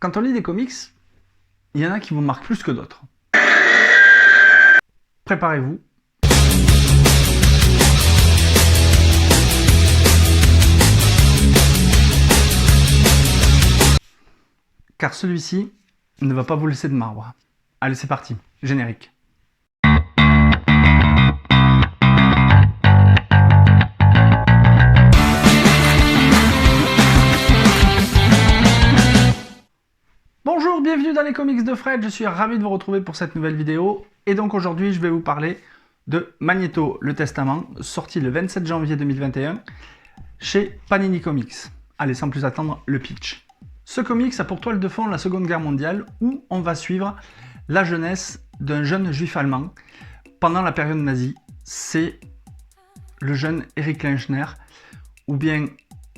Quand on lit des comics, il y en a qui vous marquent plus que d'autres. Préparez-vous. Car celui-ci ne va pas vous laisser de marbre. Allez, c'est parti. Générique. Bonjour, bienvenue dans les comics de Fred, je suis ravi de vous retrouver pour cette nouvelle vidéo. Et donc aujourd'hui, je vais vous parler de Magneto, le Testament, sorti le 27 janvier 2021 chez Panini Comics. Allez, sans plus attendre, le pitch. Ce comics a pour toile de fond la Seconde Guerre mondiale où on va suivre la jeunesse d'un jeune juif allemand pendant la période nazie. C'est le jeune Erich Lechner ou bien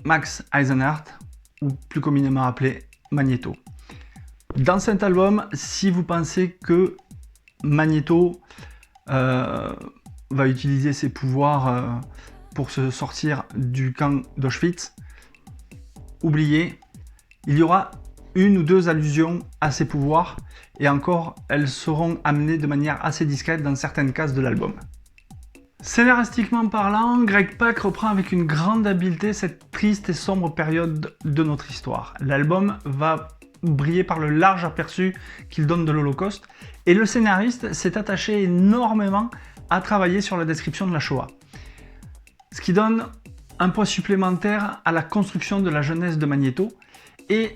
Max Eisenhardt ou plus communément appelé Magneto. Dans cet album, si vous pensez que Magneto va utiliser ses pouvoirs pour se sortir du camp d'Auschwitz, oubliez, il y aura une ou deux allusions à ses pouvoirs, et encore, elles seront amenées de manière assez discrète dans certaines cases de l'album. Scénaristiquement parlant, Greg Pak reprend avec une grande habileté cette triste et sombre période de notre histoire. L'album va briller par le large aperçu qu'il donne de l'Holocauste, et le scénariste s'est attaché énormément à travailler sur la description de la Shoah. Ce qui donne un poids supplémentaire à la construction de la jeunesse de Magneto, et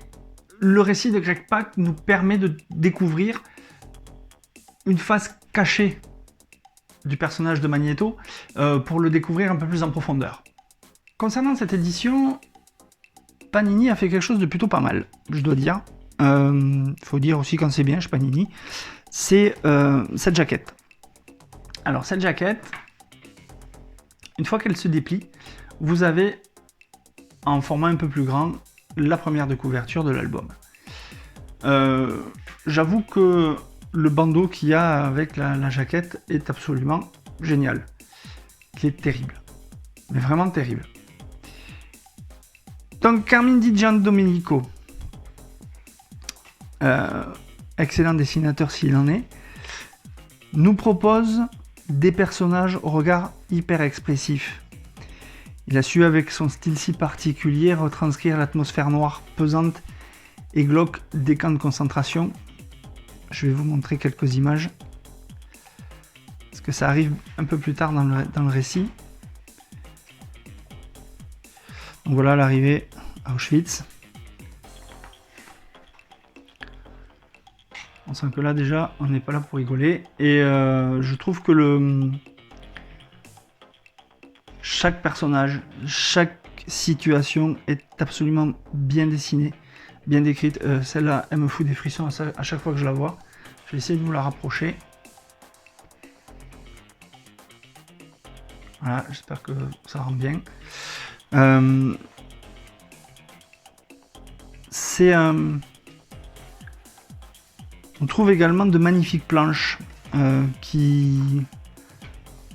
le récit de Greg Pak nous permet de découvrir une face cachée du personnage de Magneto pour le découvrir un peu plus en profondeur. Concernant cette édition, Panini a fait quelque chose de plutôt pas mal, je dois dire. Faut dire aussi quand c'est bien chez Panini. C'est cette jaquette. Alors cette jaquette, une fois qu'elle se déplie, vous avez en format un peu plus grand la première de couverture de l'album. J'avoue que le bandeau qu'il y a avec la jaquette est absolument génial. Il est terrible. Mais vraiment terrible. Donc Carmine Di Giandomenico, excellent dessinateur s'il en est, nous propose des personnages au regard hyper expressif. Il a su, avec son style si particulier, retranscrire l'atmosphère noire, pesante et glauque des camps de concentration. Je vais vous montrer quelques images, parce que ça arrive un peu plus tard dans le récit. Donc voilà l'arrivée à Auschwitz. On sent que là déjà, on n'est pas là pour rigoler. Et je trouve que chaque personnage, chaque situation est absolument bien dessinée, bien décrite. Celle-là, elle me fout des frissons à chaque fois que je la vois. Je vais essayer de vous la rapprocher. Voilà, j'espère que ça rend bien. On trouve également de magnifiques planches qui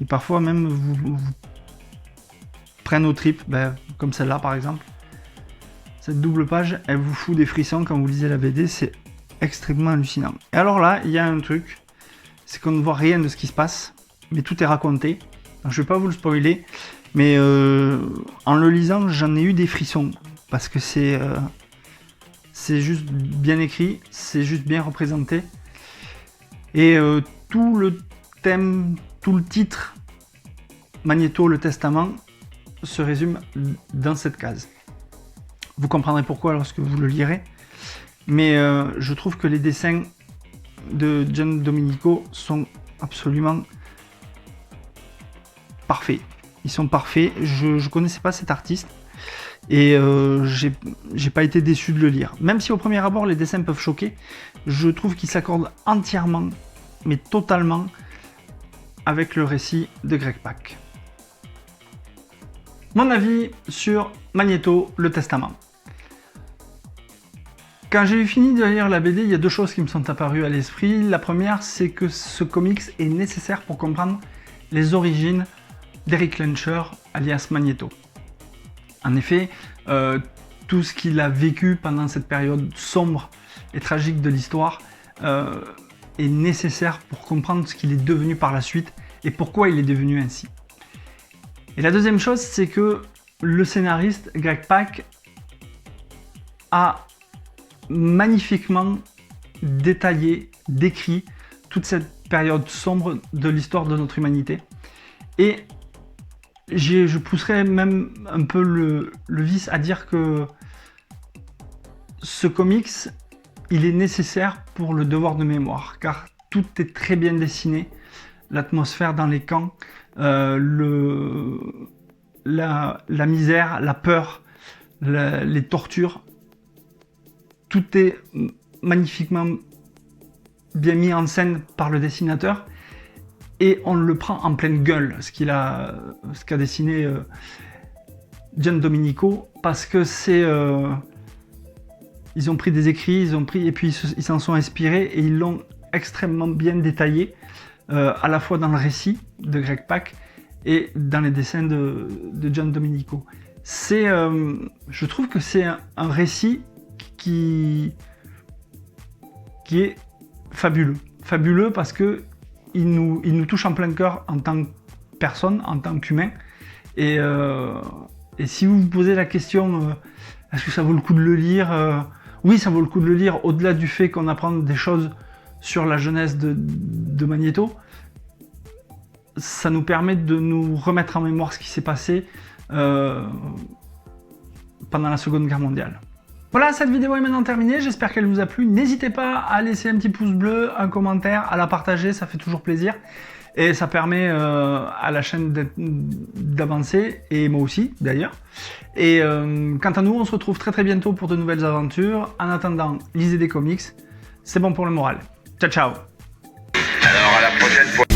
parfois même vous prennent aux tripes, comme celle-là par exemple. Cette double page, elle vous fout des frissons quand vous lisez la BD, c'est extrêmement hallucinant. Et alors là, il y a un truc, c'est qu'on ne voit rien de ce qui se passe, mais tout est raconté. Donc, je ne vais pas vous le spoiler, mais en le lisant, j'en ai eu des frissons, parce que c'est juste bien écrit, c'est juste bien représenté. Et tout le thème, tout le titre, Magneto, le Testament, se résume dans cette case. Vous comprendrez pourquoi lorsque vous le lirez. Mais je trouve que les dessins de Giandomenico sont absolument parfaits. Ils sont parfaits. Je connaissais pas cet artiste. Et j'ai pas été déçu de le lire. Même si au premier abord les dessins peuvent choquer, je trouve qu'il s'accorde entièrement, mais totalement, avec le récit de Greg Pak. Mon avis sur Magneto, le Testament. Quand j'ai eu fini de lire la BD, il y a deux choses qui me sont apparues à l'esprit. La première, c'est que ce comics est nécessaire pour comprendre les origines d'Erich Lechner, alias Magneto. En effet, tout ce qu'il a vécu pendant cette période sombre et tragique de l'histoire est nécessaire pour comprendre ce qu'il est devenu par la suite et pourquoi il est devenu ainsi. Et la deuxième chose, c'est que le scénariste Greg Pak a magnifiquement détaillé, décrit toute cette période sombre de l'histoire de notre humanité. Et je pousserais même un peu le vice à dire que ce comics, il est nécessaire pour le devoir de mémoire, car tout est très bien dessiné, l'atmosphère dans les camps, la misère, la peur, les tortures, tout est magnifiquement bien mis en scène par le dessinateur et on le prend en pleine gueule, ce qu'a dessiné Gian Domenico, parce que c'est ils ont pris des écrits, et puis ils s'en sont inspirés et ils l'ont extrêmement bien détaillé, à la fois dans le récit de Greg Pak et dans les dessins de Gian Domenico. Je trouve que c'est un récit qui est fabuleux parce que il nous touche en plein cœur en tant que personne, en tant qu'humain. Et si vous vous posez la question, est-ce que ça vaut le coup de le lire? Oui, ça vaut le coup de le lire, au-delà du fait qu'on apprend des choses sur la jeunesse de Magneto. Ça nous permet de nous remettre en mémoire ce qui s'est passé pendant la Seconde Guerre mondiale. Voilà, cette vidéo est maintenant terminée, j'espère qu'elle vous a plu. N'hésitez pas à laisser un petit pouce bleu, un commentaire, à la partager, ça fait toujours plaisir. Et ça permet à la chaîne d'avancer, et moi aussi d'ailleurs. Et quant à nous, on se retrouve très bientôt pour de nouvelles aventures. En attendant, lisez des comics, c'est bon pour le moral. Ciao ciao. Alors à la prochaine fois.